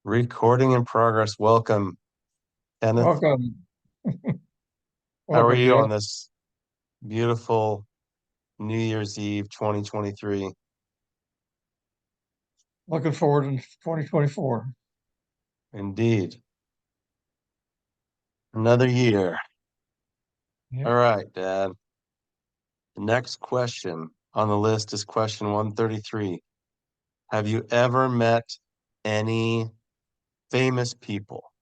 Recording in progress. Welcome, Kenneth. Welcome, How are welcome, you Jeff. on this beautiful New Year's Eve 2023? Looking forward to 2024. Indeed. Another year. All Yep. right, Dad. The next question on the list is question 133. Have you ever met any famous people?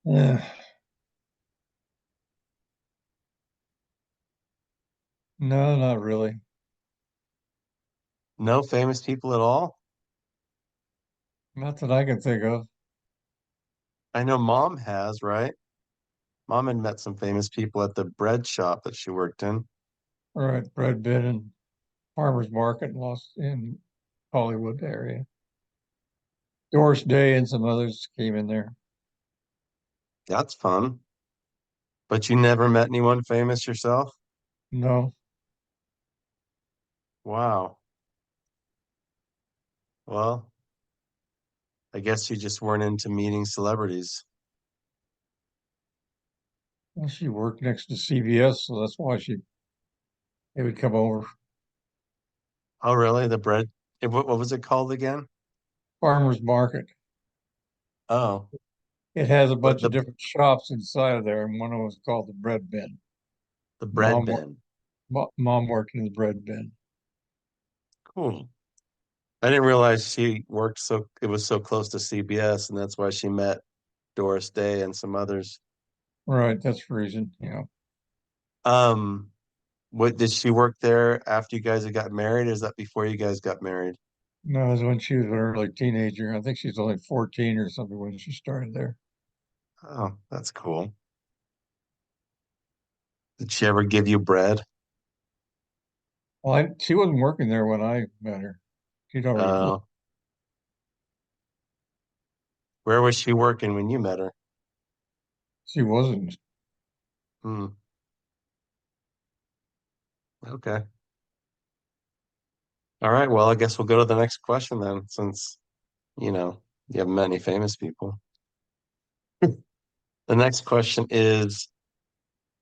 Yeah. No, not really. No famous people at all? Not that I can think of. I know Mom has, right? Mom had met some famous people at the bread shop that she worked in. All right, Brad Pitt and Farmers Market in Hollywood area. Doris Day and some others came in there. That's fun. But you never met anyone famous yourself? No, Wow. Well, I guess you just weren't into meeting celebrities. well, she worked next to CBS, so that's why they would come over. Oh, really? The bread, what was it called again? Farmers Market. Oh, It has a what bunch of different shops inside of there, and one of them was called the Bread Bin. the bread Mom, bin. Mom worked in the Bread Bin. Cool. I didn't realize she worked it was so close to CBS, and that's why she met Doris Day and some others. Right, that's the reason. Um, what did she work there after you guys had got married? Or is that before you guys got married? No, it was when she was an early teenager. I think she's only 14 or something when she started there. Oh, that's cool. Did she ever give you bread? Well, she wasn't working there when I met her. She'd already left. Uh, where was she working when you met her? She wasn't. Hmm. Okay. All right. Well, I guess we'll go to the next question then, since, you know, you have many famous people. The next question is,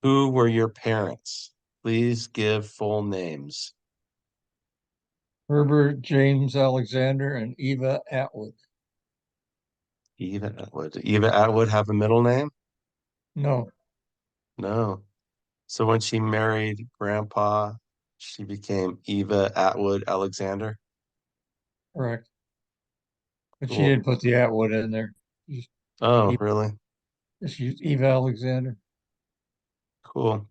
who were your parents? Please give full names. Herbert James Alexander and Eva Atwood. Eva Atwood. Did Eva Atwood have a middle name? No, No. So when she married Grandpa, she became Eva Atwood Alexander. correct. But she Cool. didn't put the Atwood in there. Just Oh, Eva, really? just used Eva Alexander. Cool.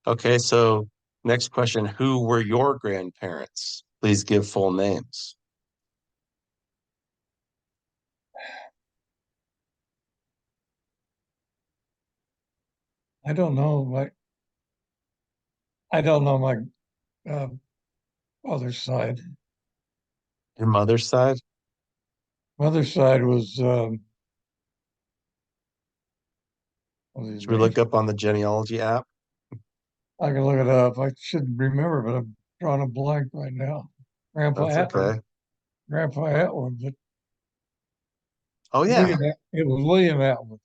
Okay, so next question. Who were your grandparents? Please give full names. I don't know. I don't know my uh, father's side. Your mother's side? Mother's side what was his Should we name? look up on the genealogy app? I can look it up. I should remember, but I'm drawing a blank right now. Grandpa That's Atwood. okay. Grandpa Atwood, but Oh, yeah. It was William Atwood,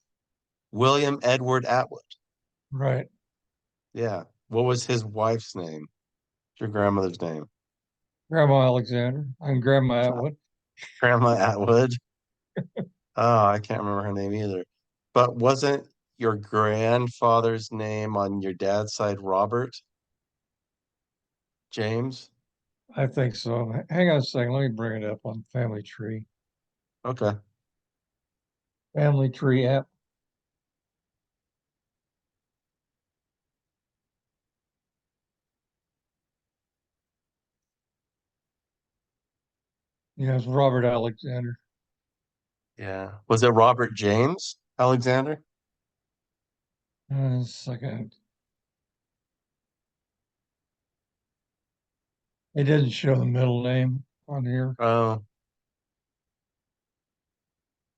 William Edward Atwood. right? Yeah. What was his wife's name? Your grandmother's name? Grandma Alexander. I'm Grandma Atwood. Grandma Atwood. Oh, I can't remember her name either. But wasn't your grandfather's name on your dad's side Robert James? I think so. Hang on a second. Let me bring it up on Family Tree. Okay. Family Tree app. Yes, Robert Alexander. Yeah. Was it Robert James Alexander? Second. It didn't show the middle name on here. Oh,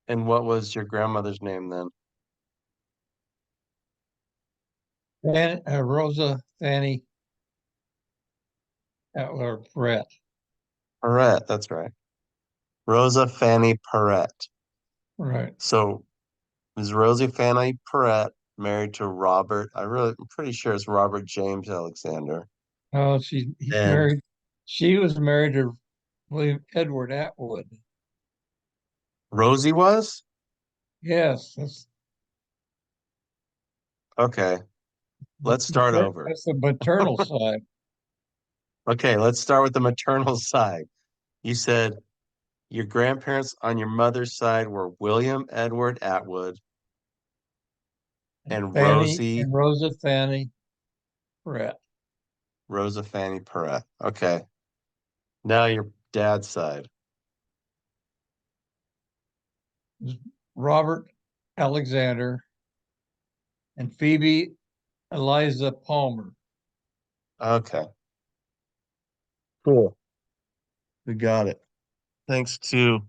and what was your grandmother's name then? And Rosa Fanny Atwood or Brett. Perrette, that's right. Rosa Fanny Perrette. Right. So is Rosie Fanny Perrette married to Robert? I'm pretty sure it's Robert James Alexander. Oh, he's And married. She was married to William Edward Atwood. Rosie was? Yes, Okay, let's start over. that's the maternal side. Okay, let's start with the maternal side. You said your grandparents on your mother's side were William Edward Atwood and Fanny Rosie and Rosa Fanny Brett. Rosa Fanny Perrette. Okay, now your dad's side. Robert Alexander and Phoebe Eliza Palmer. Okay, cool. We got it. Thanks to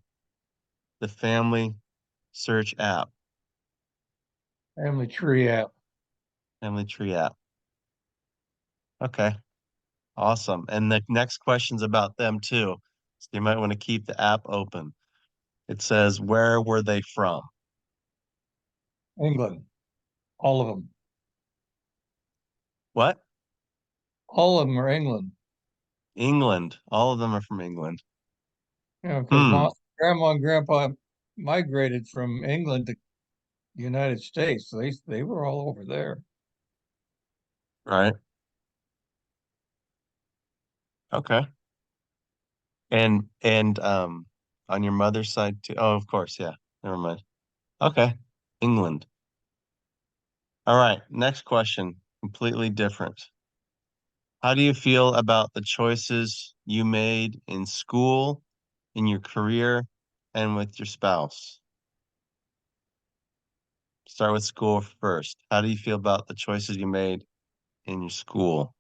the Family Search app, Family Tree app. Family Tree app. Okay, awesome. And the next question's about them too. So you might want to keep the app open. It says, where were they from? England. All of them. What? All of them are England. England. All of them are from England. You know, because Hmm. my grandma and grandpa migrated from England to the United States. So they were all over there. Right. Okay. And on your mother's side too. Oh, of course, yeah. Never mind. Okay. England. All right. Next question. Completely different. How do you feel about the choices you made in school, in your career, and with your spouse? Start with school first. How do you feel about the choices you made in your school?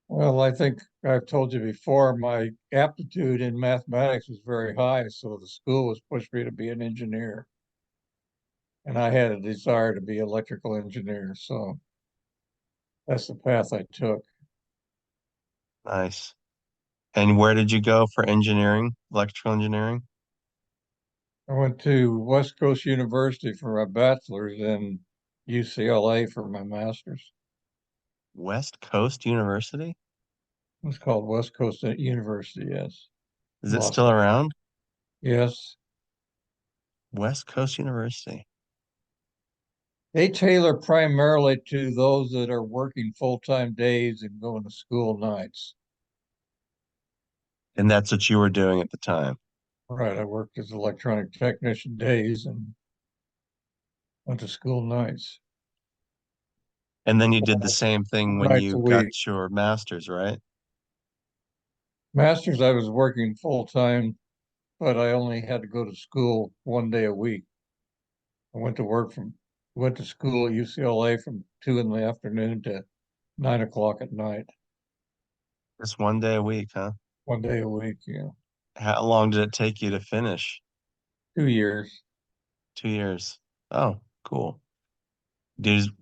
Well, I think I've told you before, my aptitude in mathematics was very high, so the school was pushed me to be an engineer. And I had a desire to be an electrical engineer, so that's the path I took. Nice. And where did you go for engineering, electrical engineering? I went to West Coast University for my bachelor's and UCLA for my master's. West Coast University? It was called West Coast University, yes. Is it Los still Angeles. around? Yes. West Coast University. They tailor primarily to those that are working full-time days and going to school nights. And that's what you were doing at the time. Right. I worked as an electronic technician days and went to school nights, And then you did the same thing four when nights a you got week. your master's, right? Masters, I was working full-time, but I only had to go to school 1 day a week. I went to school at UCLA from 2 in the afternoon to 9 o'clock at night, Just one day a week, huh? 1 day a week, How long did it take you to finish? 2 years. 2 years. Oh, cool.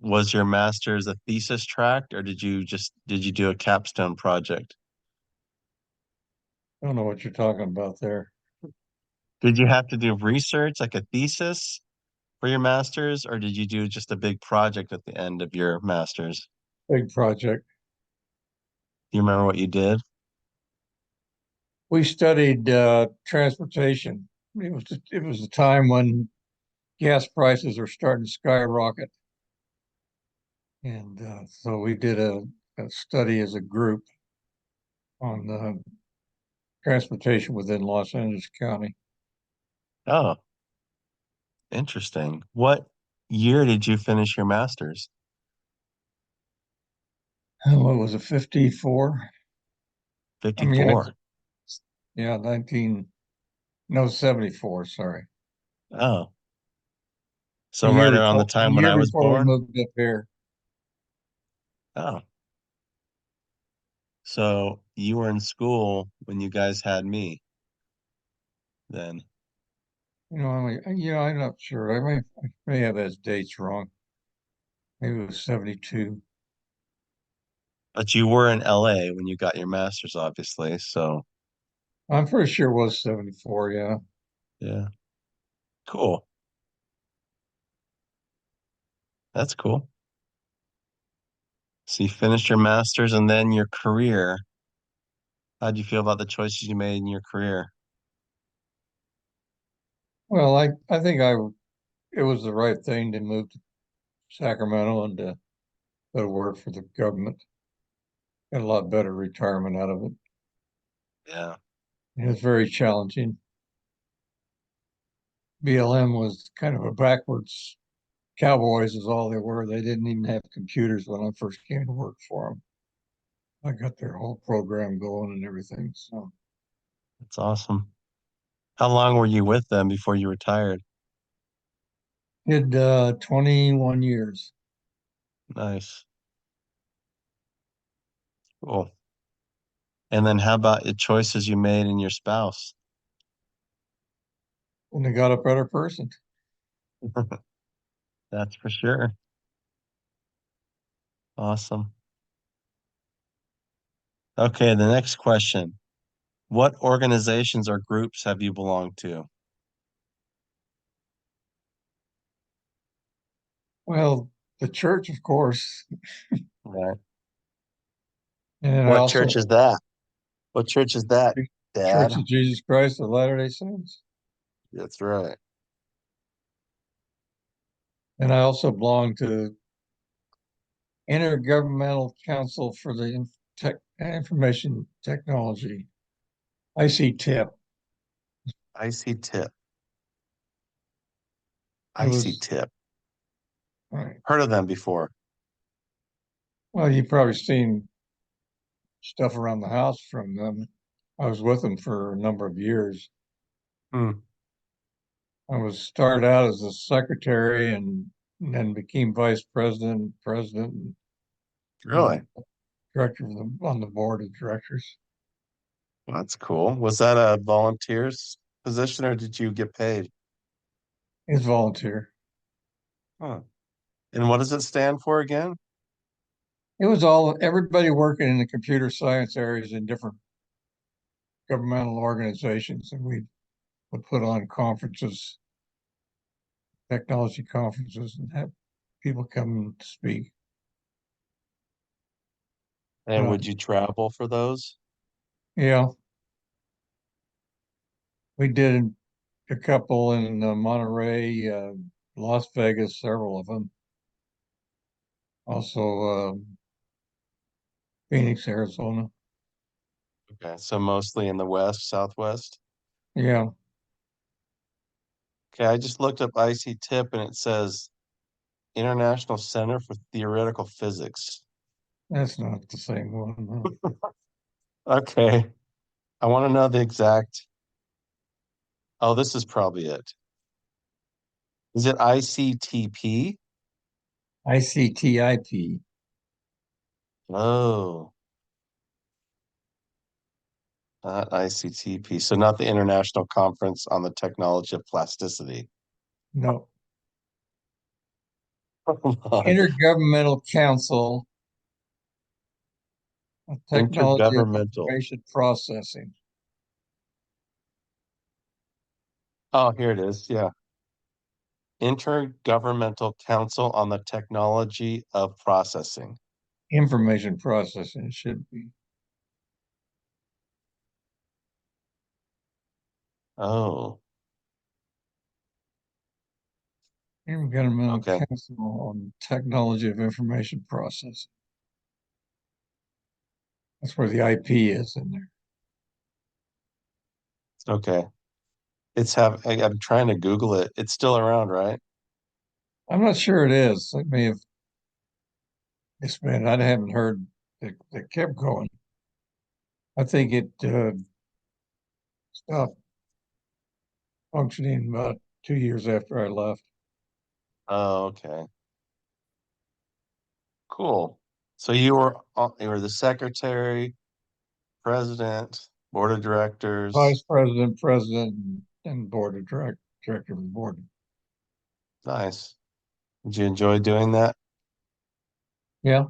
Was your master's a thesis track or did you do a capstone project? I don't know what you're talking about there. Did you have to do research like a thesis for your master's or did you do just a big project at the end of your master's? Big project. Do you remember what you did? We studied transportation. It was a time when gas prices were starting to skyrocket, and so we did a study as a group on transportation within Los Angeles County. Oh, interesting. What year did you finish your master's? What was it, 54? I mean, 54. yeah, 19, no, 74, sorry. Oh, so right around the A time when year I was before we born? moved up here. Oh, so you were in school when you guys had me then. I'm not sure. I may have his dates wrong. Maybe it was 72. But you were in LA when you got your master's, obviously. So I'm pretty sure it was 74. Yeah. Yeah. Cool. That's cool. So you finished your master's and then your career. How do you feel about the choices you made in your career? Well, I think it was the right thing to move to Sacramento and to go to work for the government. Got a lot better retirement out of it. Yeah. It was very challenging. BLM was kind of a backwards cowboys is all they were. They didn't even have computers when I first came to work for them. I got their whole program going and everything. So That's awesome. How long were you with them before you retired? did 21 years. Nice. Cool. And then how about the choices you made in your spouse? And they got a better person. That's for sure. Awesome. Okay, the next question. What organizations or groups have you belonged to? Well, the church, of course. Right. And I What church also is that? What church is that, Church Dad? of Jesus Christ of Latter-day Saints. That's right. And I also belong to Intergovernmental Council for the Information Technology, ICTIP. Icy tip. It Icy was, tip. right. Heard of them before. Well, you've probably seen stuff around the house from them. I was with them for a number of years. Hmm. I was started out as a secretary and then became vice president, president, Really? and director of on the board of directors. Well, that's cool. Was that a volunteer's position or did you get paid? He's volunteer. Huh. And what does it stand for again? It was all everybody working in the computer science areas in different governmental organizations, and we would put on conferences, technology conferences, and have people come to speak. And Uh, would you travel for those? yeah, we did a couple in Monterey, Las Vegas, several of them. Also, Phoenix, Arizona. Okay, so mostly in the West, Southwest. Yeah, Okay, I just looked up IC tip and it says International Center for Theoretical Physics. that's not the same one. No. Okay, I want to know the exact. Oh, this is probably it. Is it ICTP? ICTIP. Oh, not ICTP. So not the International Conference on the Technology of Plasticity. No, Hold on. Intergovernmental Council of Technology of Intergovernmental. Information Processing. Oh, here it is. Yeah. Intergovernmental Council on the Technology of Processing. Information processing should be. Oh, Intergovernmental okay. Council on Technology of Information Processing. That's where the IP is in there. Okay. I'm trying to Google it. It's still around, right? I'm not sure it is. It may have expanded. I haven't heard that kept going. I think it stopped functioning about 2 years after I left. Oh, okay. Cool. So you were the secretary, president, board of directors. Vice president, president, and director of the board. Nice. Did you enjoy doing that? Yeah.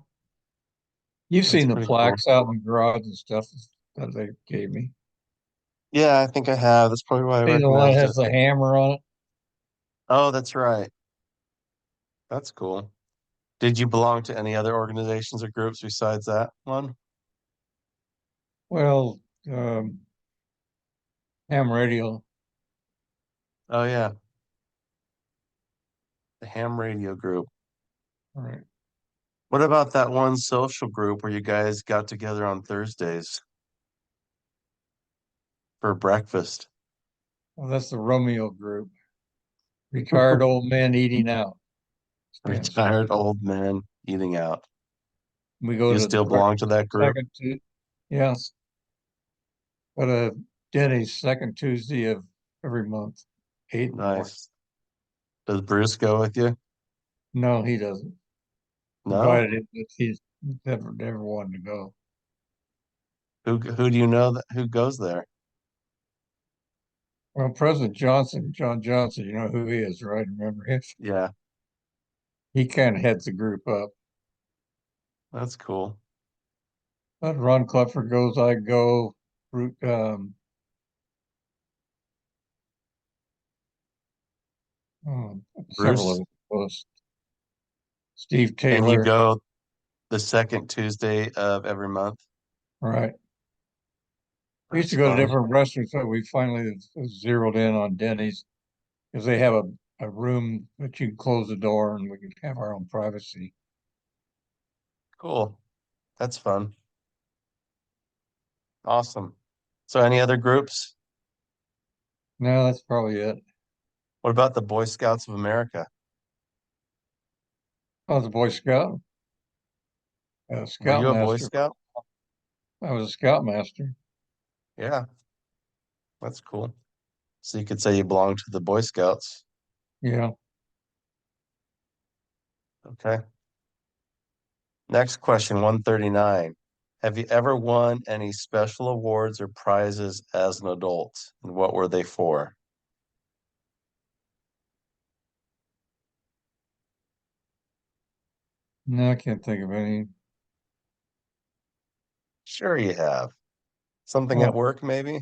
You've That's seen the pretty cool. plaques out in the garage and stuff that they gave me. Yeah, I think I have. That's probably why I See the one that recognized has it. the hammer on it? Oh, that's right. That's cool. Did you belong to any other organizations or groups besides that one? Well, ham radio. Oh yeah, the ham radio group. Right. What about that one social group where you guys got together on Thursdays for breakfast? Well, that's the Romeo group. Retired old men eating out. Stands for. Retired old men eating out. We go You to still belong to that group? second to yes, go to Denny's second Tuesday of every month, 8 in the morning. Nice. Does Bruce go with you? No, he doesn't. No? Invited him, but he's never wanted to go. Who do you know that who goes there? Well, President Johnson, John Johnson, you know who he is, right? Remember him? Yeah, He kind of heads the group up. that's cool. But Ron Clifford goes, I go. Root, several of Bruce, us. Steve and you Taylor, go the second Tuesday of every month. right? We used That's to go to fun. different restaurants, but we finally zeroed in on Denny's because they have a room that you can close the door and we can have our own privacy. Cool. That's fun. Awesome. So any other groups? No, that's probably it. What about the Boy Scouts of America? I was a Boy Scout, a Were you a Boy Scoutmaster. Scout? I was a Scoutmaster. Yeah, that's cool. So you could say you belong to the Boy Scouts. Yeah. Okay. Next question, 139. Have you ever won any special awards or prizes as an adult? And what were they for? No, I can't think of any. Sure you have. Something at Oh, work, maybe?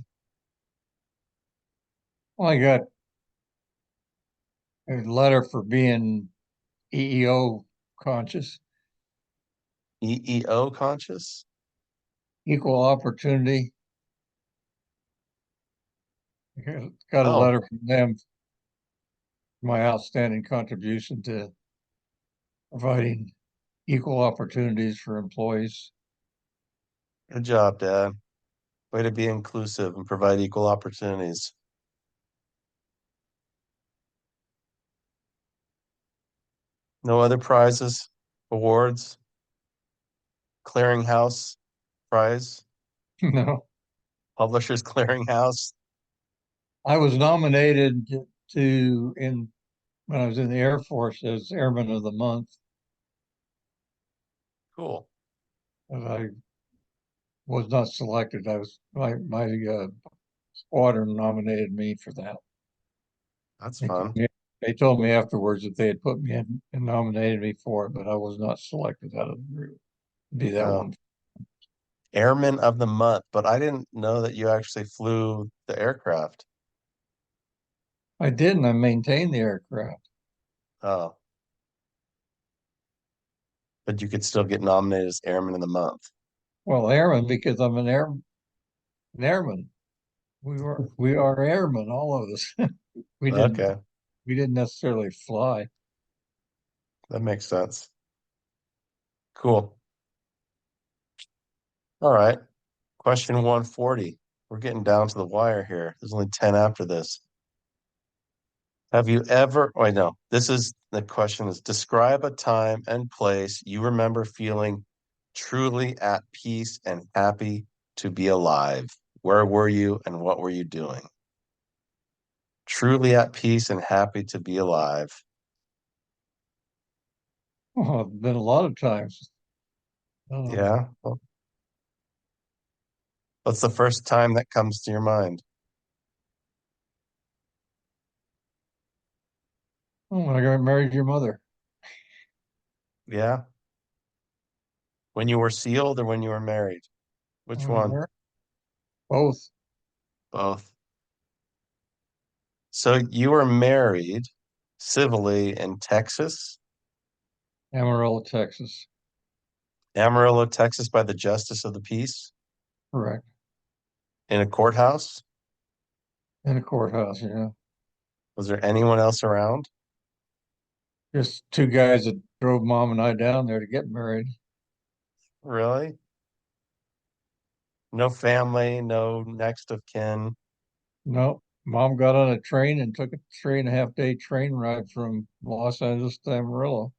well, I got a letter for being EEO conscious, EEO conscious? equal opportunity. Got a Oh, letter from them for my outstanding contribution to providing equal opportunities for employees. good job, Dad. Way to be inclusive and provide equal opportunities. No other prizes, awards, clearinghouse prize, No, publishers clearinghouse. I was nominated to in when I was in the Air Force as Airman of the Month, Cool. but I was not selected. I was my squadron nominated me for that. That's They told fun. me, they told me afterwards that they had put me in and nominated me for it, but I was not selected out of the group to be that Oh, one. Airman of the Month, but I didn't know that you actually flew the aircraft. I did, and I maintained the aircraft. Oh, but you could still get nominated as Airman of the Month. Well, airman because I'm an airman. We are airmen, all of us. we didn't Okay, we didn't necessarily fly. that makes sense. Cool. All right. Question 140. We're getting down to the wire here. There's only 10 after this. Have you ever, oh, I know, this is the question is describe a time and place you remember feeling truly at peace and happy to be alive. Where were you and what were you doing? Truly at peace and happy to be alive. Oh, it's been a lot of times. Um, Yeah. Well, what's the first time that comes to your mind? oh, when I got married to your mother. Yeah. When you were sealed or when you were married? Which one? Both. Both. So you were married civilly in Texas, Amarillo, Texas. Amarillo, Texas, by the Justice of the Peace, Correct. in a courthouse. In a courthouse, yeah. Was there anyone else around? Just two guys that drove mom and I down there to get married. Really? No family, no next of kin. No, mom got on a train and took a 3.5 day train ride from Los Angeles to Amarillo.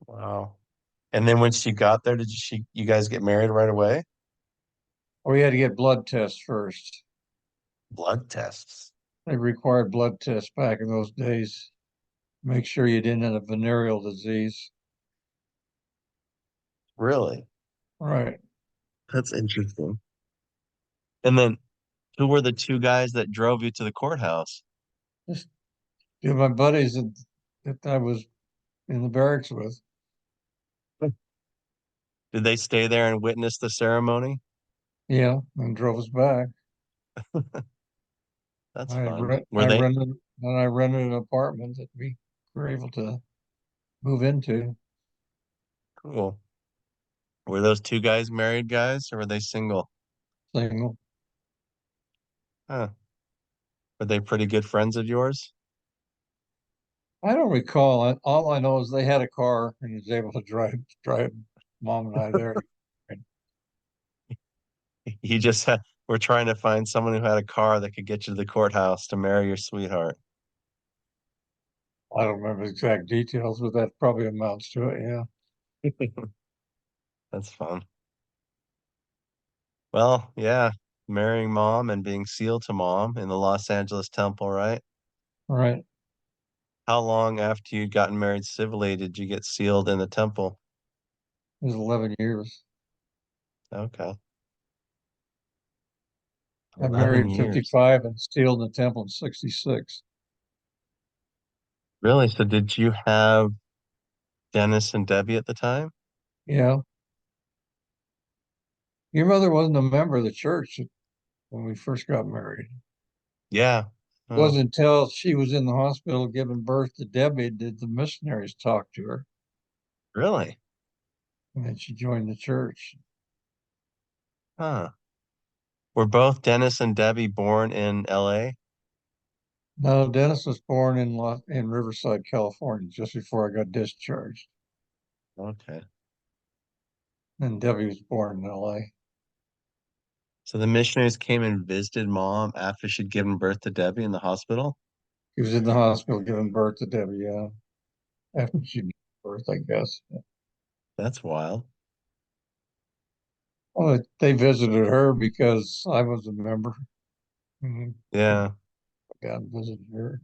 Wow. And then when she got there, did you guys get married right away? We had to get blood tests first. Blood tests. They required blood tests back in those days. Make sure you didn't have a venereal disease. Really? Right. That's interesting. And then who were the two guys that drove you to the courthouse? Just my buddies that I was in the barracks with. Did they stay there and witness the ceremony? Yeah, and drove us back. That's I fun. rent Were I they rented and I rented an apartment that we were able to move into. cool? Were those two guys married guys or were they single? Single. Huh. Were they pretty good friends of yours? I don't recall. All I know is they had a car and he was able to drive mom and I there. You just were trying to find someone who had a car that could get you to the courthouse to marry your sweetheart. I don't remember the exact details, but that probably amounts to it. Yeah. That's fun. Well, yeah, marrying mom and being sealed to mom in the Los Angeles temple, right? Right. How long after you'd gotten married civilly did you get sealed in the temple? It was 11 years. Okay. I 11 married years. 55 and sealed in the temple in 66. Really? So did you have Dennis and Debbie at the time? Yeah. Your mother wasn't a member of the church when we first got married. Yeah. It Oh, wasn't until she was in the hospital giving birth to Debbie did the missionaries talk to her. really? And then she joined the church. Huh. Were both Dennis and Debbie born in LA? No, Dennis was born in Riverside, California, just before I got discharged. Okay. And Debbie was born in LA. So the missionaries came and visited mom after she'd given birth to Debbie in the hospital? He was in the hospital giving birth to Debbie, yeah, after she gave birth, I guess. That's wild. Well, they visited her because I was a member. Mhm. Yeah. I got and visited her.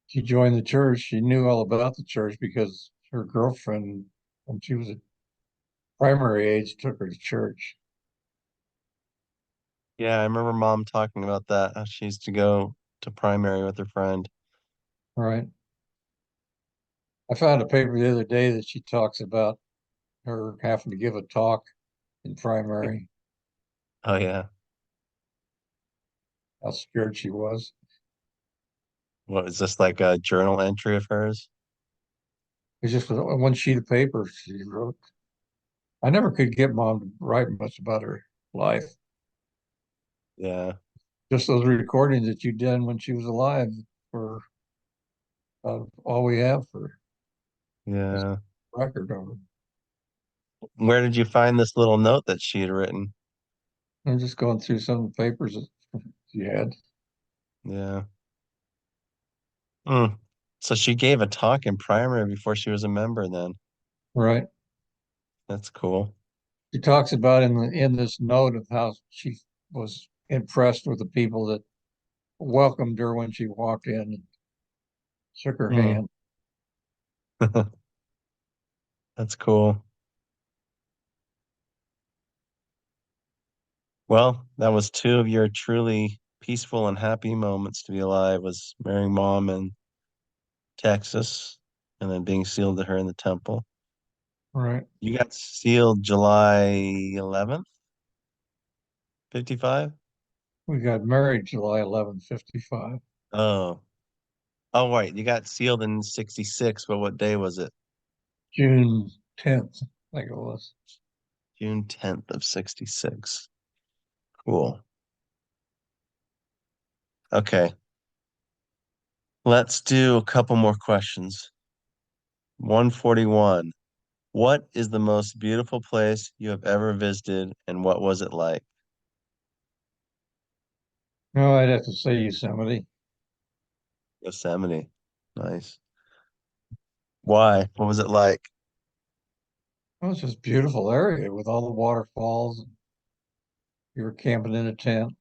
She joined the church. She knew all about the church because her girlfriend, when she was at primary age, took her to church. Yeah, I remember mom talking about that, how she used to go to primary with her friend. Right. I found a paper the other day that she talks about her having to give a talk in primary, Oh yeah. how scared she was. What was this like a journal entry of hers? It was just one sheet of paper she wrote. I never could get mom to write much about her life. Yeah. Just those recordings that you did when she was alive were all we have for this Yeah. record of her. Where did you find this little note that she had written? I'm just going through some of the papers that she had. Yeah. Hmm. So she gave a talk in primary before she was a member then. Right. That's cool. She talks about in this note of how she was impressed with the people that welcomed her when she walked in and shook her Hmm. hand. That's cool. Well, that was two of your truly peaceful and happy moments to be alive was marrying mom in Texas and then being sealed to her in the temple. Right. You got sealed July 11th, 55? We got married July 11th, 55. Oh, oh, wait, you got sealed in 66, but what day was it? June 10th, I think it was. June 10th of 66. Cool. Okay, let's do a couple more questions. 141. What is the most beautiful place you have ever visited, and what was it like? No, I'd have to say Yosemite. Yosemite. Nice. Why? What was it like? It was just a beautiful area with all the waterfalls. You were camping in a tent.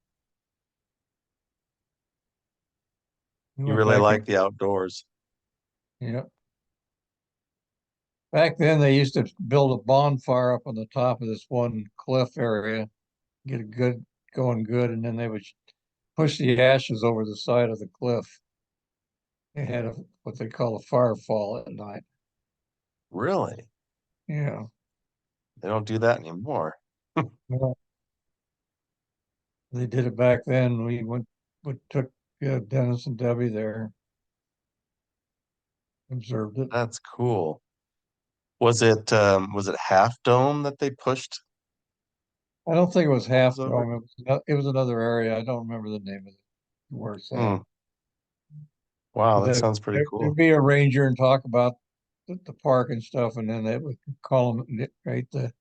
We You went really back there. like the outdoors. Yeah. Back then, they used to build a bonfire up on the top of this one cliff area, get it good, going good, and then they would push the ashes over the side of the cliff. They had what they call a firefall at night. Really? Yeah. They don't do that anymore. Well, they did it back then. We took Dennis and Debbie there, observed it. That's cool. Was it Half Dome that they pushed I don't think it was holes Half over? Dome. It was another area. I don't remember the name of it, where it's at. Hmm. Wow, But that sounds pretty there'd cool. be a ranger and talk about the park and stuff, and then they would call them right the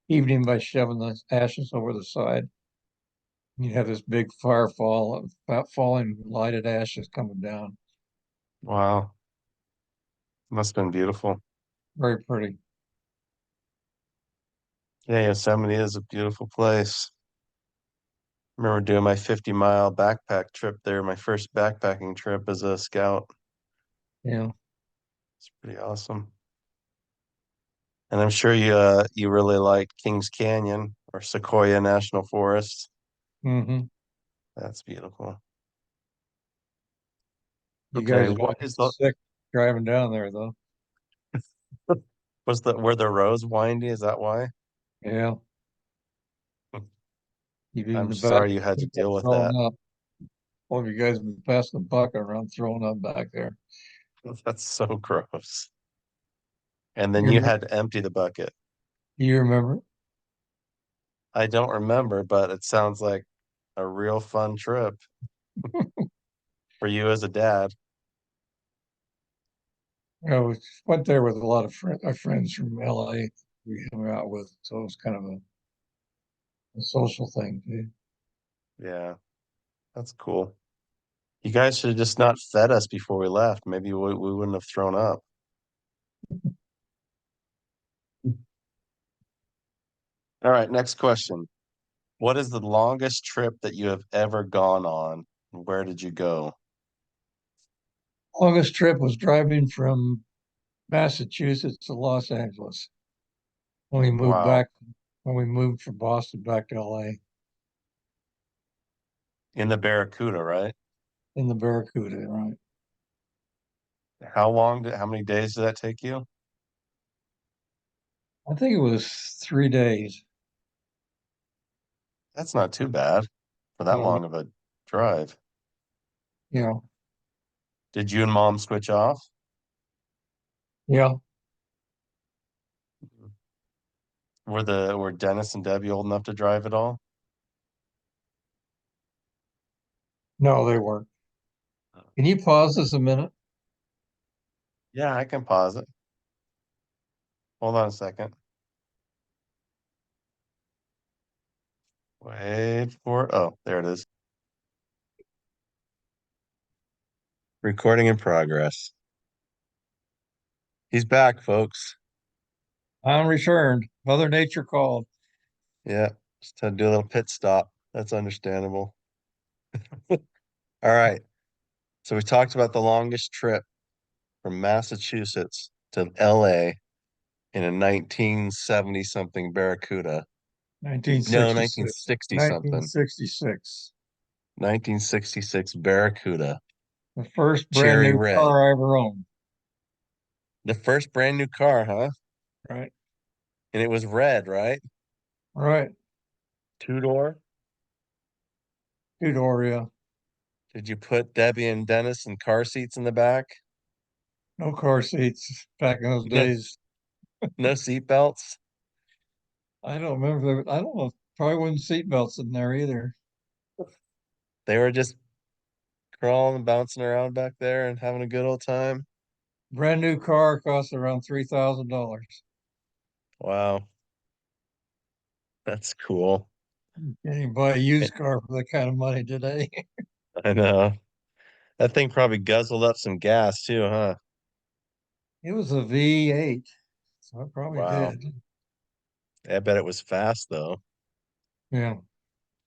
evening by shoving the ashes over the side. You'd have this big firefall of falling lighted ashes coming down. Wow, must have been beautiful. Very pretty. Yeah, Yosemite is a beautiful place. Remember doing my 50-mile backpack trip there, my first backpacking trip as a scout. Yeah. It's pretty awesome. And I'm sure you really like Kings Canyon or Sequoia National Forest. Hmm. That's beautiful. You Okay, guys are gonna what get is the sick driving down there, though. was the were the roads windy? Is that why? Yeah. You've I'm been about sorry you had to to get deal with that. thrown up. All of you guys have been passing the bucket around, throwing up back there. That's so gross. And then You you remember? had to empty the bucket. You remember? I don't remember, but it sounds like a real fun trip for you as a dad. We went there with a lot of our friends from LA we hung out with, so it was kind of a social thing too. Yeah, that's cool. You guys should have just not fed us before we left. Maybe we wouldn't have thrown up. All right, next question. What is the longest trip that you have ever gone on? Where did you go? Longest trip was driving from Massachusetts to Los Angeles when we moved Wow. back when we moved from Boston back to LA In the Barracuda, right? in the Barracuda, right? How many days did that take you? I think it was 3 days. That's not too bad for that Oh, long of a drive. yeah, Did you and mom switch off? yeah. Were Dennis and Debbie old enough to drive at all? No, they weren't. Can you pause this a minute? Yeah, I can pause it. Hold on a second. Wait for it. Oh, there it is. Recording in progress. He's back, folks. I'm returned. Mother Nature called. Yeah, just had to do a little pit stop. That's understandable. All right. So we talked about the longest trip from Massachusetts to LA in a 1970 something Barracuda. No, 1966. 1960 something. 1966. 1966 Barracuda. The first brand Cherry new red. car I ever owned. The first brand new car, huh? Right. And it was red, right? Right. Two door. two-door, yeah. Did you put Debbie and Dennis in car seats in the back? No car seats back in those No, days. no seat belts? I don't remember. I don't know. Probably wasn't seat belts in there either. They were just crawling and bouncing around back there and having a good old time. Brand new car cost around $3,000. Wow, that's cool. Can't even buy a Eh, used car for that kind of money today. I know. That thing probably guzzled up some gas too, huh? It was a V8, so I probably Wow. did. I bet it was fast though. Yeah.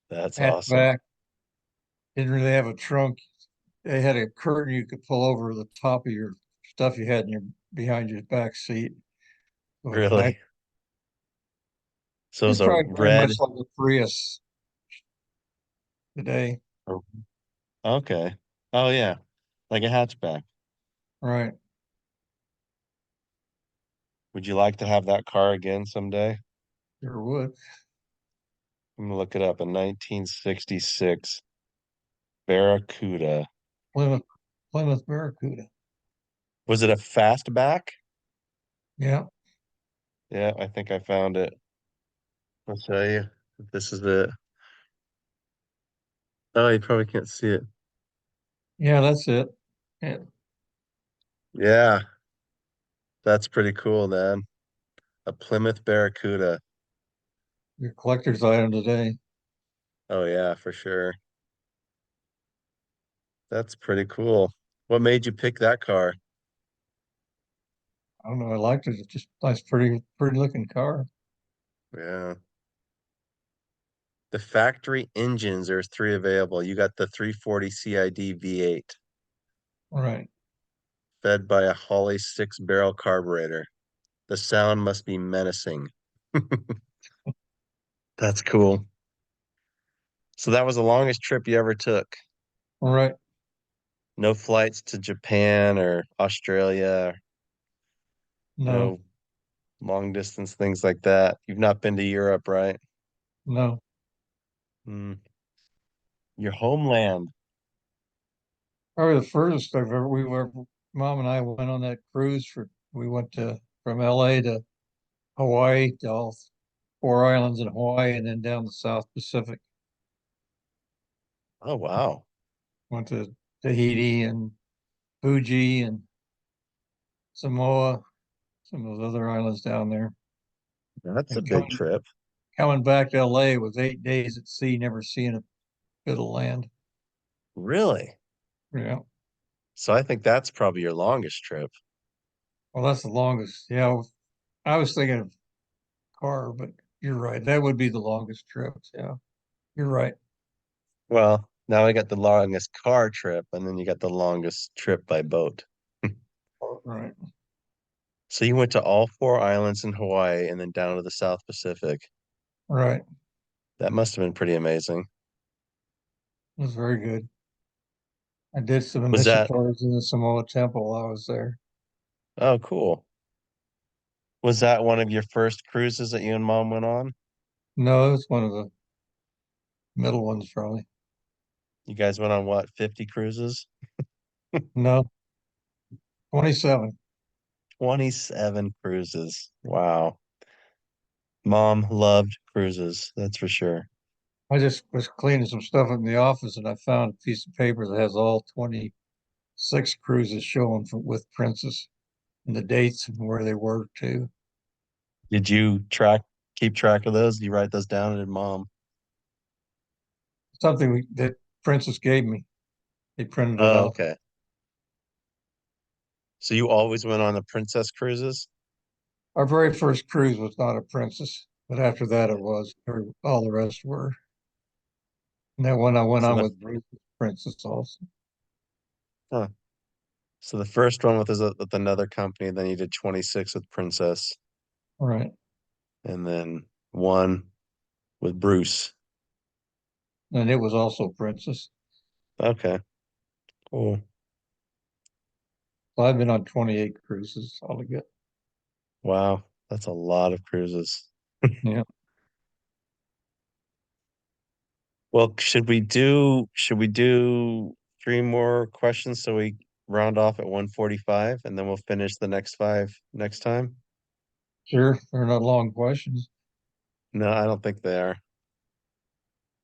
That's awesome. Hatchback. Didn't really have a trunk. They had a curtain you could pull over the top of your stuff you had in your behind your back seat. So it was nice. Really? So it It's was a probably very red. much like the Prius today. Okay. Oh yeah, like a hatchback. Right. Would you like to have that car again someday? Sure would. I'm gonna look it up. A 1966 Barracuda. Plymouth, Plymouth Barracuda. Was it a fastback? Yeah. Yeah, I think I found it. I'll show you. This is it. Oh, you probably can't see it. Yeah, that's it. Yeah. Yeah, that's pretty cool, man. A Plymouth Barracuda. Your collector's item today. Oh yeah, for sure. That's pretty cool. What made you pick that car? I don't know. I liked it. It's just nice, pretty looking car. Yeah. The factory engines, there's three available. You got the 340 CID V8, Right. fed by a Holley six-barrel carburetor. The sound must be menacing. That's cool. So that was the longest trip you ever took. All right. No flights to Japan or Australia, No, no long distance things like that. You've not been to Europe, right? no. Hmm. Your homeland. Probably the furthest we were, Mom and I went on that cruise we went from LA to Hawaii to all four islands in Hawaii and then down the South Pacific. Oh, wow. Went to Tahiti and Fuji and Samoa, some of those other islands down there. That's a And big trip. coming back to LA was 8 days at sea, never seeing a bit of land. Really? Yeah. So I think that's probably your longest trip. Well, that's the longest. Yeah. I was thinking of car, but you're right. That would be the longest trip. Yeah. You're right. Well, now I got the longest car trip, and then you got the longest trip by boat. Right. So you went to all four islands in Hawaii and then down to the South Pacific. Right. That must have been pretty amazing. It was very good. I did some Was that, initiatories in the Samoa Temple while I was there. oh, cool. Was that one of your first cruises that you and mom went on? No, it was one of the middle ones, probably. You guys went on what, 50 cruises? No, 27. 27 cruises. Wow. Mom loved cruises, that's for sure. I just was cleaning some stuff in the office and I found a piece of paper that has all 26 cruises showing with Princess and the dates and where they were too. Did you keep track of those? Did you write those down? And did mom? That Princess gave me. They printed it Oh, out. okay. So you always went on the princess cruises? Our very first cruise was not a Princess, but after that it was. All the rest were. And that one I went So on the with Bruce was Princess also. huh. So the first one with another company, then you did 26 with Princess, All right. and then one with Bruce. And it was also Princess. Okay, cool. So I've been on 28 cruises altogether. Wow, that's a lot of cruises. Yeah. Well, should we do three more questions so we round off at 145 and then we'll finish the next five next time? Sure, they're not long questions. No, I don't think they are.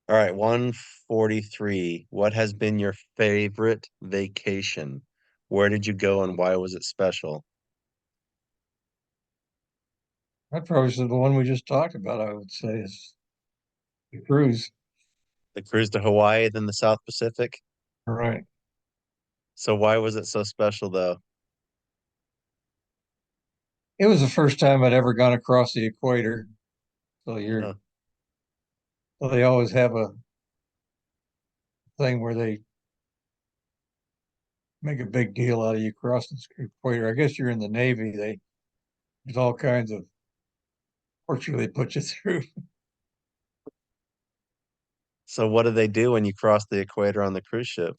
All right, 143. What has been your favorite vacation? Where did you go and why was it special? That probably is the one we just talked about, I would say, is the cruise. The cruise to Hawaii, then the South Pacific. All right. So why was it so special though? It was the first time I'd ever gone across the equator. So Huh. they always have a thing where they make a big deal out of you crossing the equator. I guess you're in the Navy. There's all kinds of torture they put you through. So what do they do when you cross the equator on the cruise ship?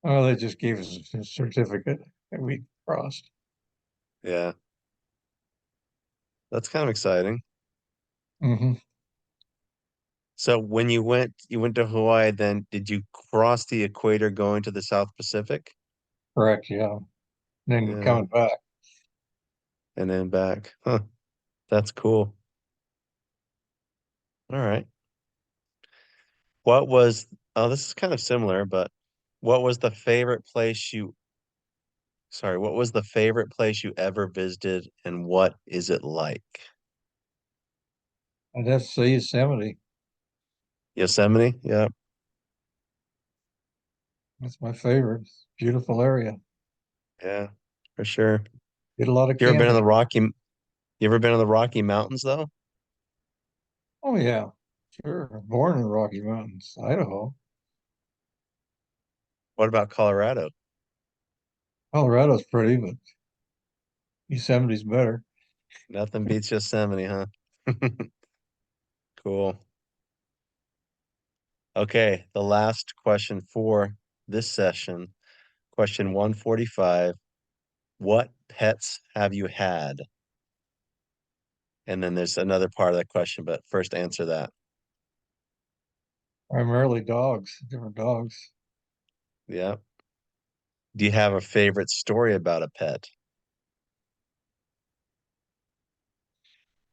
Oh, they just gave us a certificate that we crossed. Yeah, that's kind of exciting. Hmm. So when you went to Hawaii, then did you cross the equator going to the South Pacific? Correct. Yeah. And then we're Yeah, coming back. and then back. Huh, that's cool. All right. What was, oh, this is kind of similar, but what was the favorite place what was the favorite place you ever visited and what is it like? I'd have to say Yosemite. Yosemite? Yeah, That's my favorite. Beautiful area. yeah, for sure. Did a lot of You ever been in camping. you ever been in the Rocky Mountains though? Oh yeah, sure. Born in the Rocky Mountains, Idaho. What about Colorado? Colorado's pretty, but Yosemite's better. Nothing beats Yosemite, huh? Cool. Okay, the last question for this session, question 145. What pets have you had? And then there's another part of that question, but first answer that. Primarily dogs, different dogs. Yeah. Do you have a favorite story about a pet?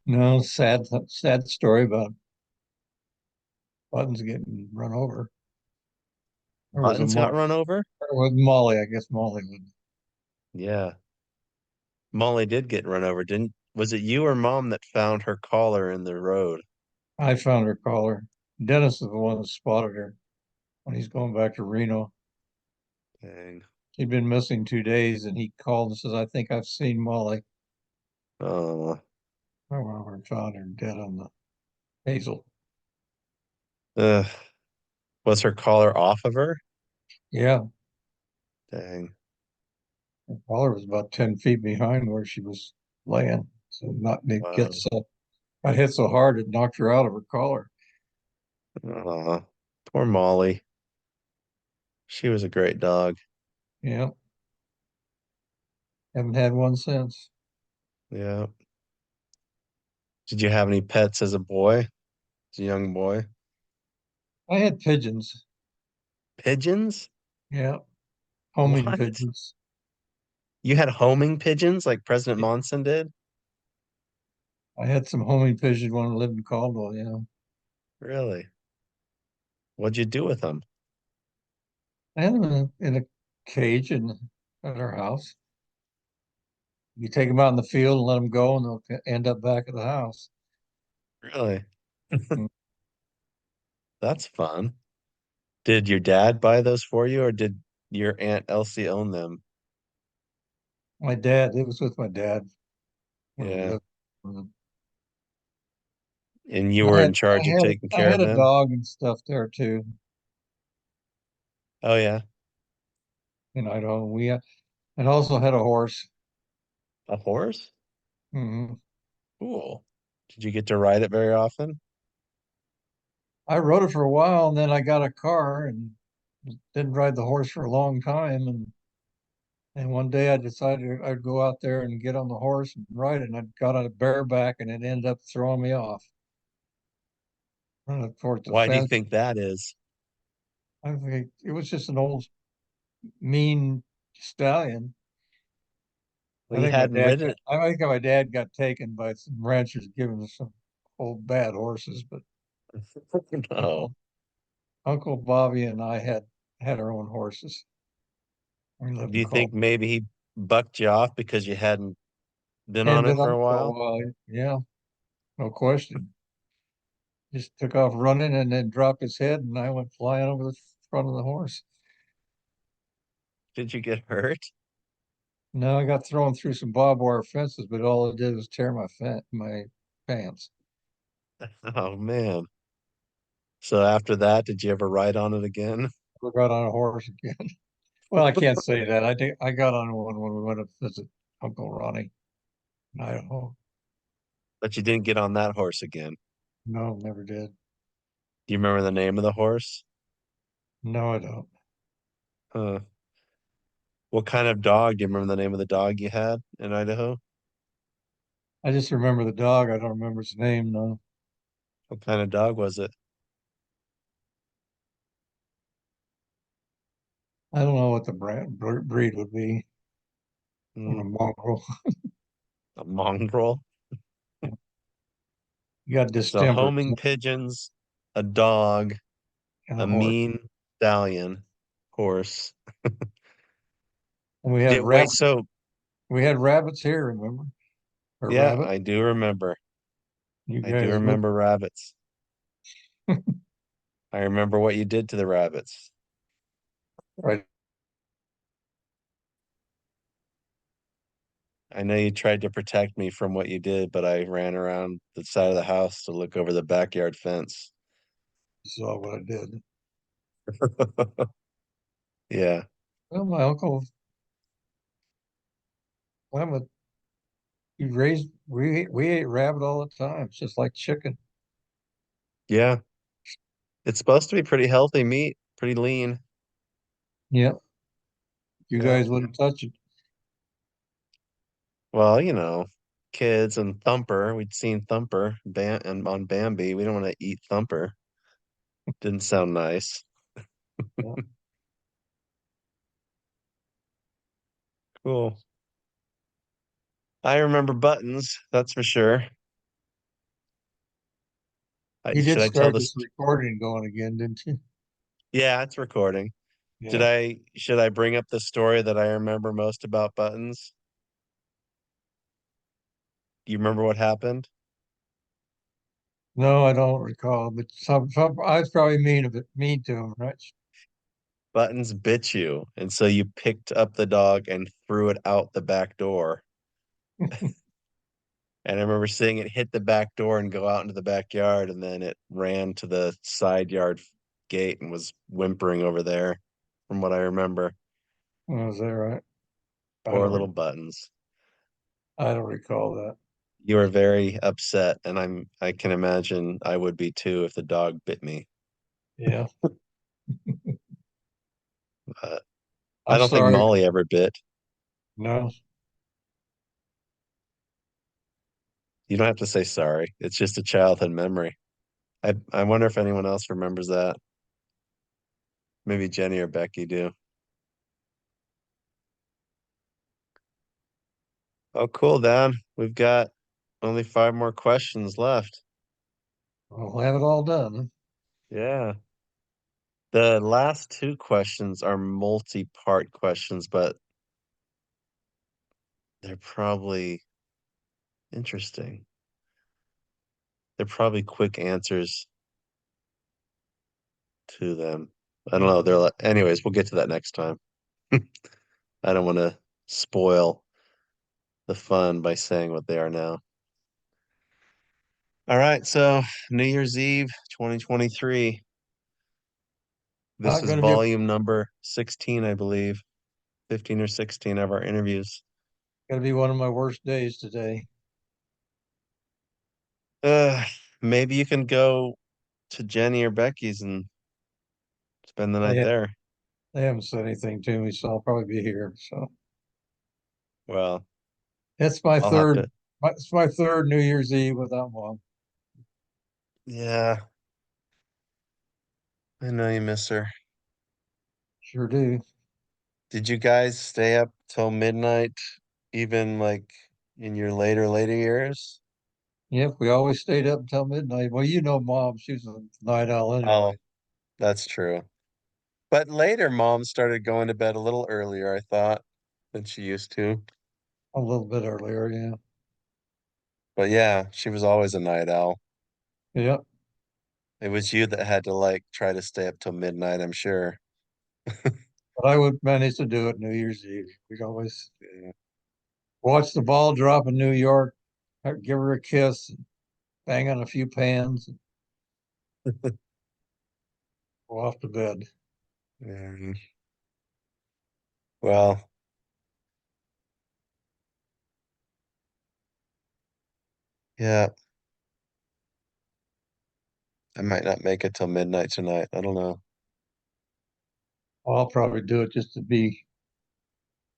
No, sad story about Buttons getting run over. Or was it Buttons got Molly? run over? Or was Molly? I guess Molly would. Yeah. Molly did get run over, didn't? Was it you or mom that found her collar in the road? I found her collar. Dennis is the one that spotted her when he's going back to Reno. Dang. She'd been missing 2 days, and he called and says, "I think I've seen Molly." Oh. I went over and found her dead on the hazel. Ugh. Was her collar off of her? Yeah, Dang. her collar was about 10 feet behind where she was laying. So not it Wow. gets got hit so hard it knocked her out of her collar. Aw. Poor Molly. She was a great dog. Yeah, haven't had one since. Yeah. Did you have any pets as a boy? As a young boy? I had pigeons. Pigeons? Yeah, homing What? pigeons. You had homing pigeons like President Monson did? I had some homing pigeons when I lived in Caldwell. Yeah, Really? What'd you do with them? I had them in a cage at our house. You take them out in the field and let them go, and they'll end up back at the house. Really? Mm. That's fun. Did your dad buy those for you or did your Aunt Elsie own them? My dad, it was with my dad when we Yeah. lived. And And you I were had in charge of taking I care had of a them? dog and stuff there too Oh yeah. in Idaho. We and also had a horse. A horse? Hmm. Cool. Did you get to ride it very often? I rode it for a while, and then I got a car and didn't ride the horse for a long time. And one day I decided I'd go out there and get on the horse and ride it. And I got on it bareback, and it ended up throwing me off. running towards the Why do you fence. think that is? I think it was just an old mean stallion. Well, you hadn't ridden I think my dad got taken by some ranchers giving us some old bad horses, but it. No. Uncle Bobby and I had our own horses. We lived Do in you think Colorado. maybe he bucked you off because you hadn't been Hadn't on it been for on a for a while? while. Yeah, no question. Just took off running and then dropped his head, and I went flying over the front of the horse. Did you get hurt? No, I got thrown through some barbed wire fences, but all it did was tear my pants. Oh man. So after that, did you ever ride on it again? I got on a horse again. Well, I can't say that. I got on one when we went to visit Uncle Ronnie in Idaho. But you didn't get on that horse again. No, never did. Do you remember the name of the horse? No, I don't. Huh. What kind of dog? Do you remember the name of the dog you had in Idaho? I just remember the dog. I don't remember its name. No, What kind of dog was it? I don't know what the breed would be. A Hmm, mongrel. a mongrel? You got So distemper homing pigeons, a dog, and a a horse. mean stallion, horse. And we had Did wait, rabbit. so We had rabbits here. Remember? Or yeah, rabbit? I do remember. You I do guys would. remember rabbits. I remember what you did to the rabbits. Right. I know you tried to protect me from what you did, but I ran around the side of the house to look over the backyard fence. Saw what I did. Yeah. Well, my uncle, Clement, he raised. We ate rabbit all the time. It's just like chicken. Yeah. It's supposed to be pretty healthy meat, pretty lean. Yeah. You Yeah. guys wouldn't touch it. Well, kids and Thumper, we'd seen Thumper and on Bambi. We don't want to eat Thumper. Didn't sound nice. Yeah. Cool. I remember buttons, that's for sure. You did Should I tell start this this? recording going again, didn't you? Yeah, it's recording. Yeah. Should I bring up the story that I remember most about buttons? Do you remember what happened? No, I don't recall, but some I was probably mean to him, right? Buttons bit you, and so you picked up the dog and threw it out the back door. And I remember seeing it hit the back door and go out into the backyard, and then it ran to the side yard gate and was whimpering over there, from what I remember. Was that right? Poor little buttons. I don't recall that. You were very upset, and I can imagine I would be too if the dog bit me. Yeah. But I I'm don't think sorry. Molly ever bit. No, You don't have to say sorry. It's just a childhood memory. I wonder if anyone else remembers that. Maybe Jenny or Becky do. Oh, cool, Dan. We've got only five more questions left. I'll have it all done. Yeah. The last two questions are multi-part questions, but they're probably interesting. They're probably quick answers to them. I don't know. Anyways, we'll get to that next time. I don't want to spoil the fun by saying what they are now. All right, so New Year's Eve 2023. This Not is going to be volume number 16, I believe. 15 or 16 of our interviews. going to be one of my worst days today. Uh, Maybe you can go to Jenny or Becky's and spend the They night ha there. they haven't said anything to me, so I'll probably be here. So Well, it's my I'll have third. to. It's my third New Year's Eve without mom. Yeah, I know you miss her. Sure do. Did you guys stay up till midnight, even like in your later years? Yep, we always stayed up until midnight. Well, you know, Mom, she was a night owl Oh, anyway, that's true. But later, mom started going to bed a little earlier, I thought, than she used to. a little bit earlier. Yeah. But yeah, she was always a night owl. Yep. It was you that had to like try to stay up till midnight, I'm sure. But I would manage to do it New Year's Eve. We'd always Yeah. watch the ball drop in New York, give her a kiss, bang on a few pans, and go off to bed. Um, well, yeah, I might not make it till midnight tonight. I don't know. I'll probably do it just to be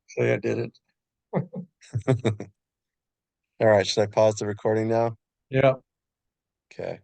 say I did it. All right, should I pause the recording now? Yeah. Okay.